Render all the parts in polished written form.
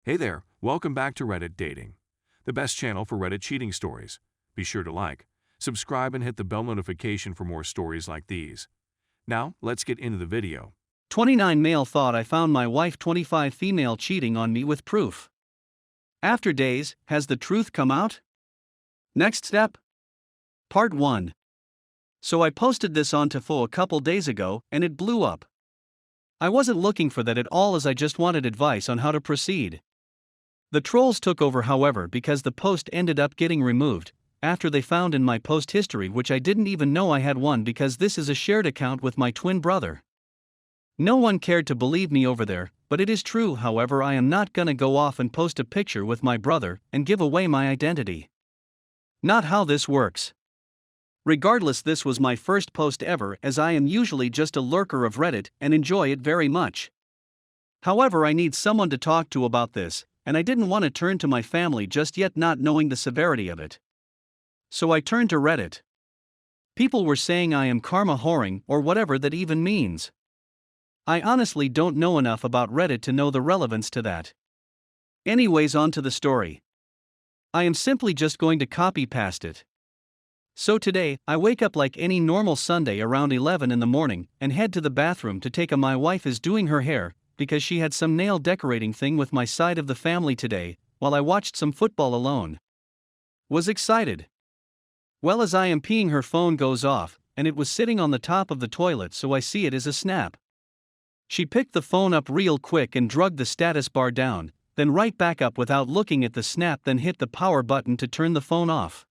Hey there, welcome back to Reddit Dating, the best channel for Reddit cheating stories. Be sure to like, subscribe, and hit the bell notification for more stories like these. Now, let's get into the video. 29 male thought I found my wife. 25 female cheating on me with proof. After days, has the truth come out? Next step? Part 1. So I posted this on TFO a couple days ago, and it blew up. I wasn't looking for that at all, as I just wanted advice on how to proceed. The trolls took over, however, because the post ended up getting removed after they found in my post history, which I didn't even know I had one, because this is a shared account with my twin brother. No one cared to believe me over there, but it is true. However, I am not gonna go off and post a picture with my brother and give away my identity. Not how this works. Regardless, this was my first post ever, as I am usually just a lurker of Reddit and enjoy it very much. However, I need someone to talk to about this, and I didn't want to turn to my family just yet, not knowing the severity of it. So I turned to Reddit. People were saying I am karma whoring, or whatever that even means. I honestly don't know enough about Reddit to know the relevance to that. Anyways, on to the story. I am simply just going to copy past it. So today, I wake up like any normal Sunday around 11 in the morning and head to the bathroom to take a. My wife is doing her hair, because she had some nail decorating thing with my side of the family today, while I watched some football alone. Was excited. Well, as I am peeing, her phone goes off, and it was sitting on the top of the toilet, so I see it as a snap. She picked the phone up real quick and dragged the status bar down, then right back up without looking at the snap, then hit the power button to turn the phone off.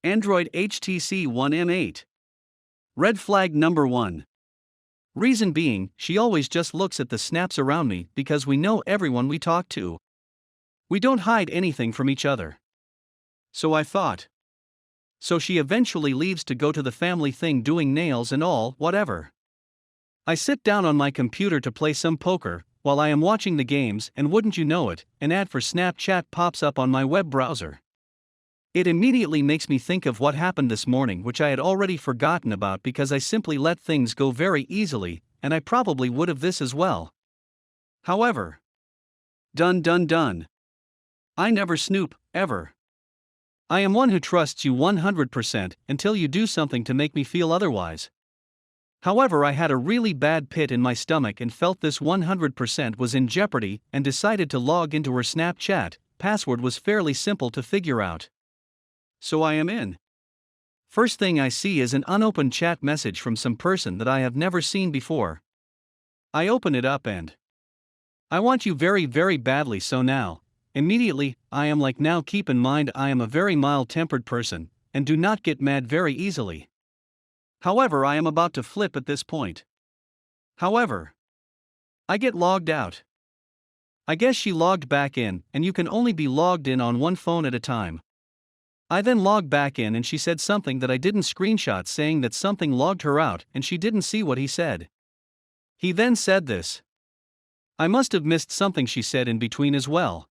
Android HTC One M8. Red flag number 1. Reason being, she always just looks at the snaps around me, because we know everyone we talk to. We don't hide anything from each other. So I thought. So she eventually leaves to go to the family thing, doing nails and all, whatever. I sit down on my computer to play some poker, while I am watching the games, and wouldn't you know it, an ad for Snapchat pops up on my web browser. It immediately makes me think of what happened this morning, which I had already forgotten about because I simply let things go very easily, and I probably would have this as well. However, done. I never snoop, ever. I am one who trusts you 100% until you do something to make me feel otherwise. However, I had a really bad pit in my stomach and felt this 100% was in jeopardy, and decided to log into her Snapchat. Password was fairly simple to figure out. So I am in. First thing I see is an unopened chat message from some person that I have never seen before. I open it up and I want you very, very badly. So now, immediately, I am like, now keep in mind I am a very mild-tempered person, and do not get mad very easily. However, I am about to flip at this point. However, I get logged out. I guess she logged back in, and you can only be logged in on one phone at a time. I then logged back in, and she said something that I didn't screenshot, saying that something logged her out and she didn't see what he said. He then said this. I must have missed something she said in between as well.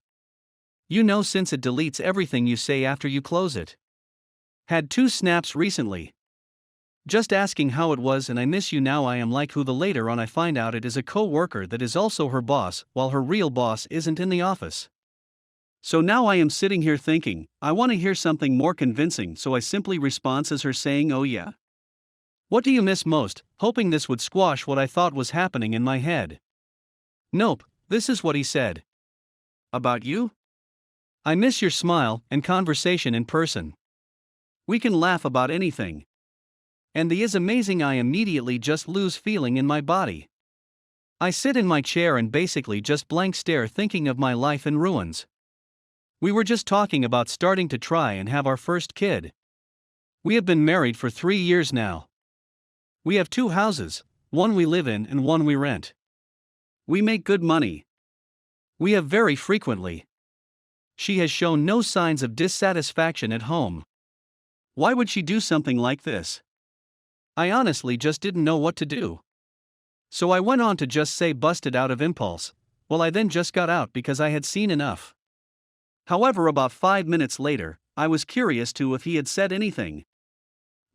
You know, since it deletes everything you say after you close it. Had 2 snaps recently. Just asking how it was, and I miss you. Now I am like, who? The later on I find out it is a co-worker that is also her boss, while her real boss isn't in the office. So now I am sitting here thinking, I want to hear something more convincing, so I simply respond as her, saying, oh yeah. What do you miss most, hoping this would squash what I thought was happening in my head. Nope, this is what he said. About you? I miss your smile and conversation in person. We can laugh about anything. And the is amazing. I immediately just lose feeling in my body. I sit in my chair and basically just blank stare, thinking of my life in ruins. We were just talking about starting to try and have our first kid. We have been married for 3 years now. We have 2 houses, one we live in and one we rent. We make good money. We have very frequently. She has shown no signs of dissatisfaction at home. Why would she do something like this? I honestly just didn't know what to do. So I went on to just say busted out of impulse. Well, I then just got out because I had seen enough. However, about 5 minutes later, I was curious to if he had said anything.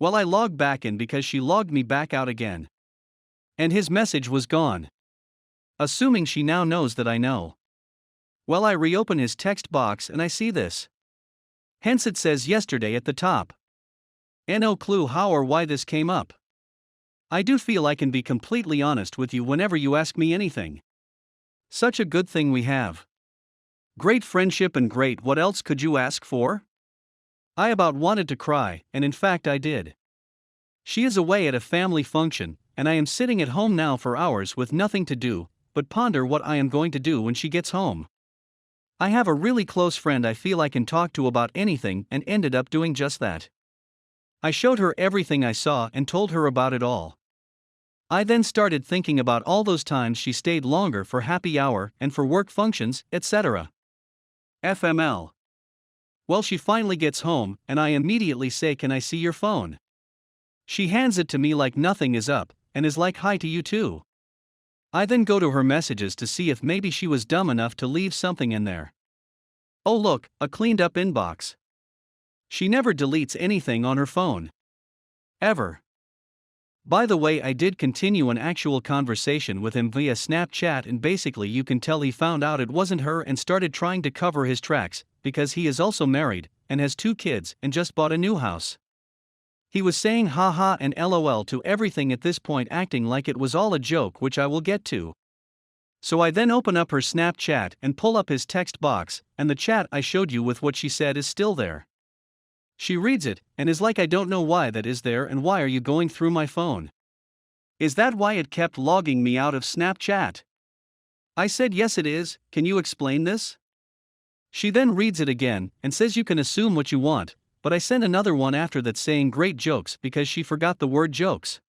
Well, I logged back in because she logged me back out again. And his message was gone. Assuming she now knows that I know. Well, I reopen his text box and I see this. Hence it says yesterday at the top. No clue how or why this came up. I do feel I can be completely honest with you whenever you ask me anything. Such a good thing we have. Great friendship and great what else could you ask for? I about wanted to cry, and in fact I did. She is away at a family function, and I am sitting at home now for hours with nothing to do, but ponder what I am going to do when she gets home. I have a really close friend I feel I can talk to about anything and ended up doing just that. I showed her everything I saw and told her about it all. I then started thinking about all those times she stayed longer for happy hour and for work functions, etc. FML. Well, she finally gets home, and I immediately say, "Can I see your phone?" She hands it to me like nothing is up, and is like, "Hi to you too." I then go to her messages to see if maybe she was dumb enough to leave something in there. Oh look, a cleaned up inbox. She never deletes anything on her phone. Ever. By the way, I did continue an actual conversation with him via Snapchat, and basically you can tell he found out it wasn't her and started trying to cover his tracks, because he is also married, and has 2 kids, and just bought a new house. He was saying haha and lol to everything at this point, acting like it was all a joke, which I will get to. So I then open up her Snapchat and pull up his text box, and the chat I showed you with what she said is still there. She reads it, and is like, "I don't know why that is there, and why are you going through my phone? Is that why it kept logging me out of Snapchat?" I said, "Yes it is, can you explain this?" She then reads it again, and says, "You can assume what you want," but I sent another one after that saying great jokes because she forgot the word jokes.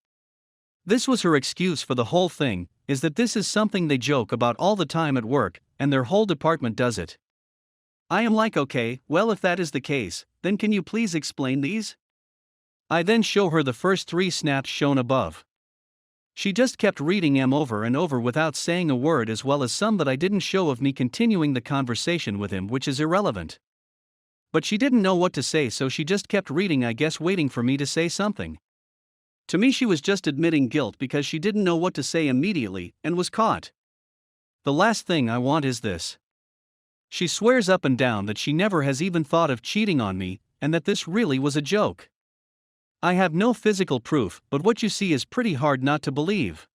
This was her excuse for the whole thing, is that this is something they joke about all the time at work, and their whole department does it. I am like, okay, well if that is the case, then can you please explain these? I then show her the first 3 snaps shown above. She just kept reading them over and over without saying a word, as well as some that I didn't show of me continuing the conversation with him, which is irrelevant. But she didn't know what to say, so she just kept reading, I guess waiting for me to say something. To me she was just admitting guilt because she didn't know what to say immediately, and was caught. The last thing I want is this. She swears up and down that she never has even thought of cheating on me, and that this really was a joke. I have no physical proof, but what you see is pretty hard not to believe.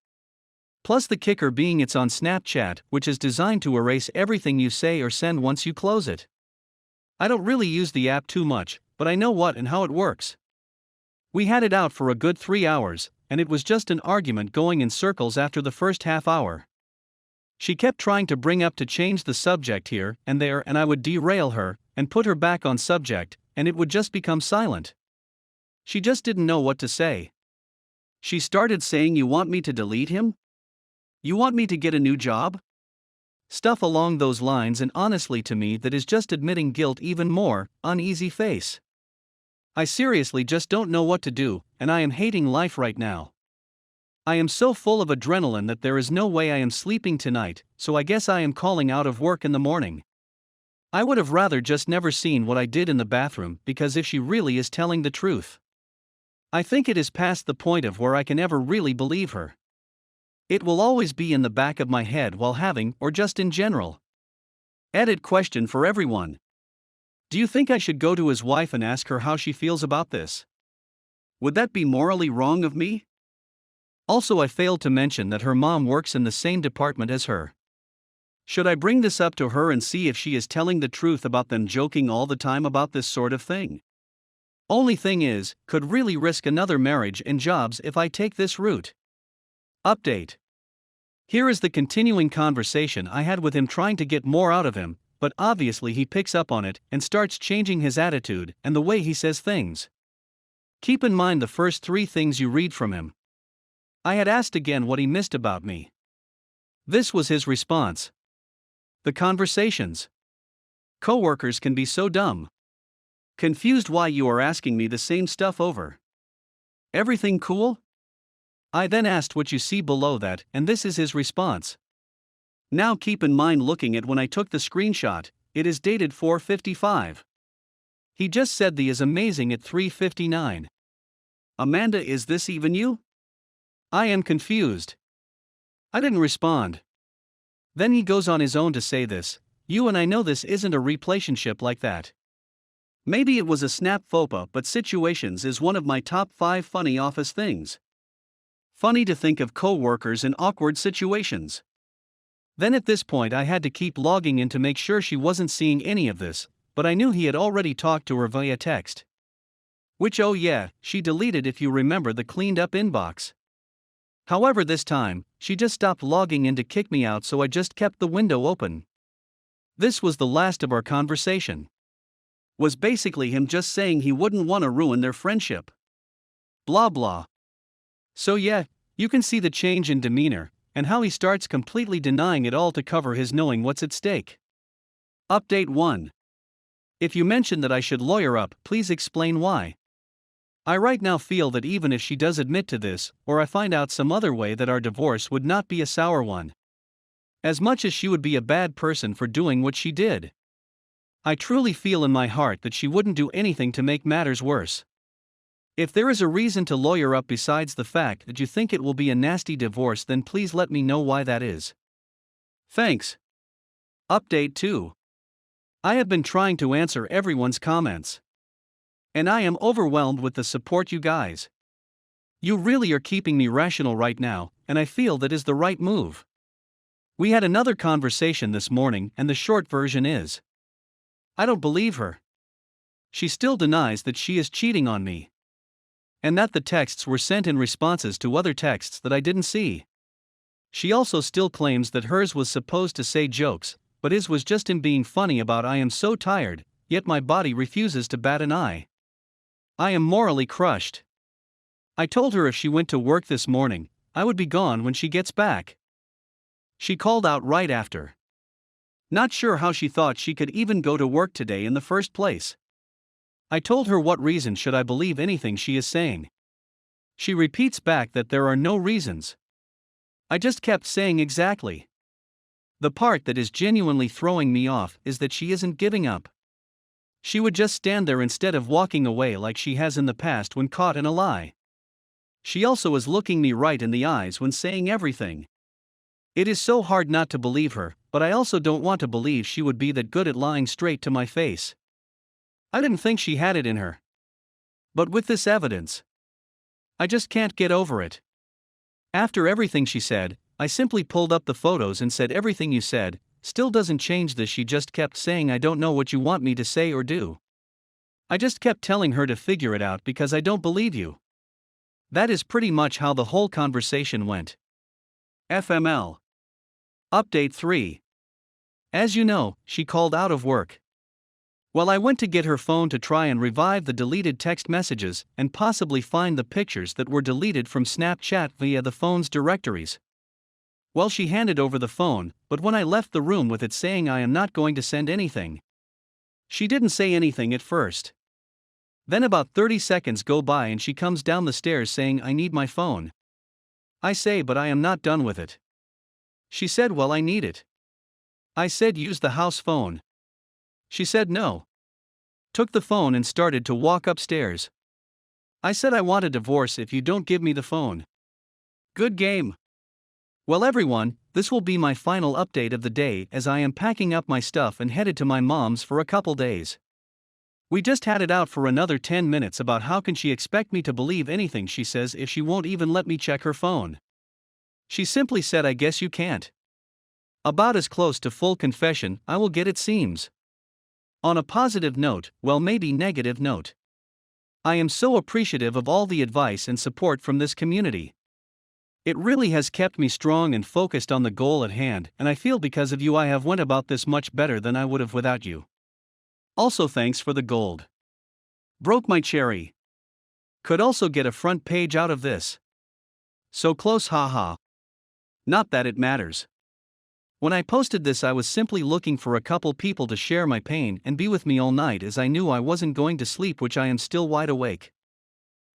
Plus the kicker being it's on Snapchat, which is designed to erase everything you say or send once you close it. I don't really use the app too much, but I know what and how it works. We had it out for a good 3 hours, and it was just an argument going in circles after the first half hour. She kept trying to bring up to change the subject here and there, and I would derail her and put her back on subject, and it would just become silent. She just didn't know what to say. She started saying, "You want me to delete him? You want me to get a new job?" Stuff along those lines, and honestly to me that is just admitting guilt even more, uneasy face. I seriously just don't know what to do, and I am hating life right now. I am so full of adrenaline that there is no way I am sleeping tonight, so I guess I am calling out of work in the morning. I would have rather just never seen what I did in the bathroom, because if she really is telling the truth, I think it is past the point of where I can ever really believe her. It will always be in the back of my head while having, or just in general. Edit question for everyone. Do you think I should go to his wife and ask her how she feels about this? Would that be morally wrong of me? Also, I failed to mention that her mom works in the same department as her. Should I bring this up to her and see if she is telling the truth about them joking all the time about this sort of thing? Only thing is, could really risk another marriage and jobs if I take this route. Update. Here is the continuing conversation I had with him, trying to get more out of him, but obviously he picks up on it and starts changing his attitude and the way he says things. Keep in mind the first 3 things you read from him. I had asked again what he missed about me. This was his response. The conversations. Coworkers can be so dumb. Confused why you are asking me the same stuff over. Everything cool? I then asked what you see below that, and this is his response. Now keep in mind, looking at when I took the screenshot, it is dated 4:55. He just said the is amazing at 3:59. Amanda, is this even you? I am confused. I didn't respond. Then he goes on his own to say this. You and I know this isn't a relationship like that. Maybe it was a snap faux pas, but situations is one of my top 5 funny office things. Funny to think of co-workers in awkward situations. Then at this point I had to keep logging in to make sure she wasn't seeing any of this, but I knew he had already talked to her via text. Which, oh yeah, she deleted, if you remember, the cleaned up inbox. However, this time, she just stopped logging in to kick me out, so I just kept the window open. This was the last of our conversation. Was basically him just saying he wouldn't want to ruin their friendship. Blah blah. So yeah, you can see the change in demeanor, and how he starts completely denying it all to cover his knowing what's at stake. Update 1. If you mention that I should lawyer up, please explain why. I right now feel that even if she does admit to this, or I find out some other way, that our divorce would not be a sour one. As much as she would be a bad person for doing what she did. I truly feel in my heart that she wouldn't do anything to make matters worse. If there is a reason to lawyer up besides the fact that you think it will be a nasty divorce, then please let me know why that is. Thanks. Update 2. I have been trying to answer everyone's comments. And I am overwhelmed with the support, you guys. You really are keeping me rational right now, and I feel that is the right move. We had another conversation this morning, and the short version is: I don't believe her. She still denies that she is cheating on me. And that the texts were sent in responses to other texts that I didn't see. She also still claims that hers was supposed to say jokes, but his was just him being funny about I am so tired, yet my body refuses to bat an eye. I am morally crushed. I told her if she went to work this morning, I would be gone when she gets back. She called out right after. Not sure how she thought she could even go to work today in the first place. I told her what reason should I believe anything she is saying. She repeats back that there are no reasons. I just kept saying exactly. The part that is genuinely throwing me off is that she isn't giving up. She would just stand there instead of walking away like she has in the past when caught in a lie. She also is looking me right in the eyes when saying everything. It is so hard not to believe her, but I also don't want to believe she would be that good at lying straight to my face. I didn't think she had it in her. But with this evidence, I just can't get over it. After everything she said, I simply pulled up the photos and said everything you said. Still doesn't change this. She just kept saying I don't know what you want me to say or do. I just kept telling her to figure it out because I don't believe you. That is pretty much how the whole conversation went. FML. Update 3. As you know, she called out of work. Well, I went to get her phone to try and revive the deleted text messages and possibly find the pictures that were deleted from Snapchat via the phone's directories. Well, she handed over the phone, but when I left the room with it saying I am not going to send anything. She didn't say anything at first. Then about 30 seconds go by and she comes down the stairs saying I need my phone. I say but I am not done with it. She said well I need it. I said use the house phone. She said no. Took the phone and started to walk upstairs. I said I want a divorce if you don't give me the phone. Good game. Well everyone, this will be my final update of the day as I am packing up my stuff and headed to my mom's for a couple days. We just had it out for another 10 minutes about how can she expect me to believe anything she says if she won't even let me check her phone. She simply said I guess you can't. About as close to full confession I will get, it seems. On a positive note, well maybe negative note. I am so appreciative of all the advice and support from this community. It really has kept me strong and focused on the goal at hand, and I feel because of you I have went about this much better than I would have without you. Also thanks for the gold. Broke my cherry. Could also get a front page out of this. So close, haha. Not that it matters. When I posted this I was simply looking for a couple people to share my pain and be with me all night as I knew I wasn't going to sleep, which I am still wide awake.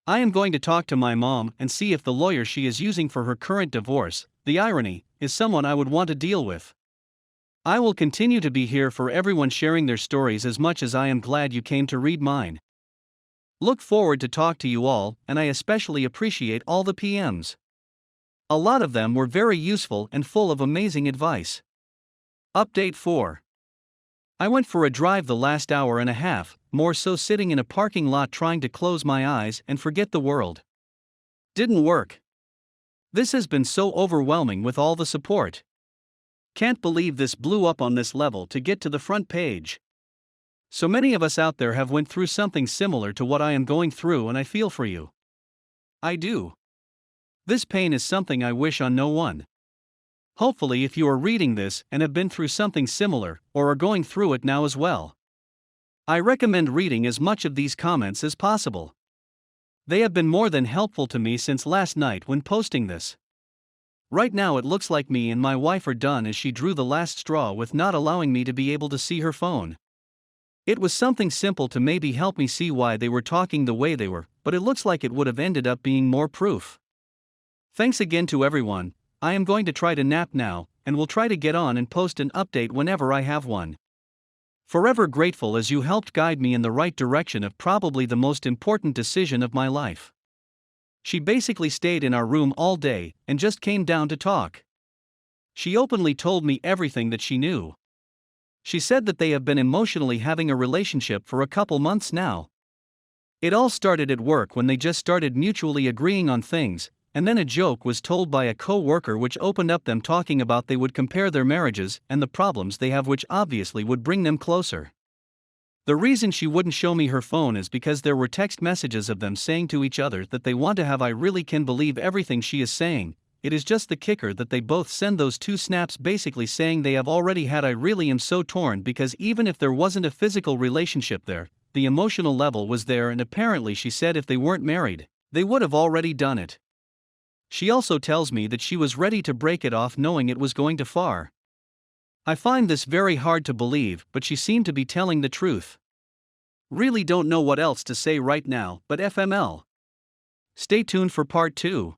I am going to talk to my mom and see if the lawyer she is using for her current divorce, the irony, is someone I would want to deal with. I will continue to be here for everyone sharing their stories as much as I am glad you came to read mine. Look forward to talk to you all, and I especially appreciate all the PMs. A lot of them were very useful and full of amazing advice. Update 4. I went for a drive the last hour and a half, more so sitting in a parking lot trying to close my eyes and forget the world. Didn't work. This has been so overwhelming with all the support. Can't believe this blew up on this level to get to the front page. So many of us out there have went through something similar to what I am going through, and I feel for you. I do. This pain is something I wish on no one. Hopefully, if you are reading this and have been through something similar, or are going through it now as well, I recommend reading as much of these comments as possible. They have been more than helpful to me since last night when posting this. Right now it looks like me and my wife are done, as she drew the last straw with not allowing me to be able to see her phone. It was something simple to maybe help me see why they were talking the way they were, but it looks like it would have ended up being more proof. Thanks again to everyone. I am going to try to nap now, and will try to get on and post an update whenever I have one. Forever grateful, as you helped guide me in the right direction of probably the most important decision of my life. She basically stayed in our room all day and just came down to talk. She openly told me everything that she knew. She said that they have been emotionally having a relationship for a couple months now. It all started at work when they just started mutually agreeing on things, and then a joke was told by a co-worker which opened up them talking about they would compare their marriages and the problems they have, which obviously would bring them closer. The reason she wouldn't show me her phone is because there were text messages of them saying to each other that they want to have. I really can believe everything she is saying. It is just the kicker that they both send those two snaps basically saying they have already had. I really am so torn, because even if there wasn't a physical relationship there, the emotional level was there, and apparently she said if they weren't married, they would have already done it. She also tells me that she was ready to break it off knowing it was going too far. I find this very hard to believe, but she seemed to be telling the truth. Really don't know what else to say right now, but FML. Stay tuned for part 2.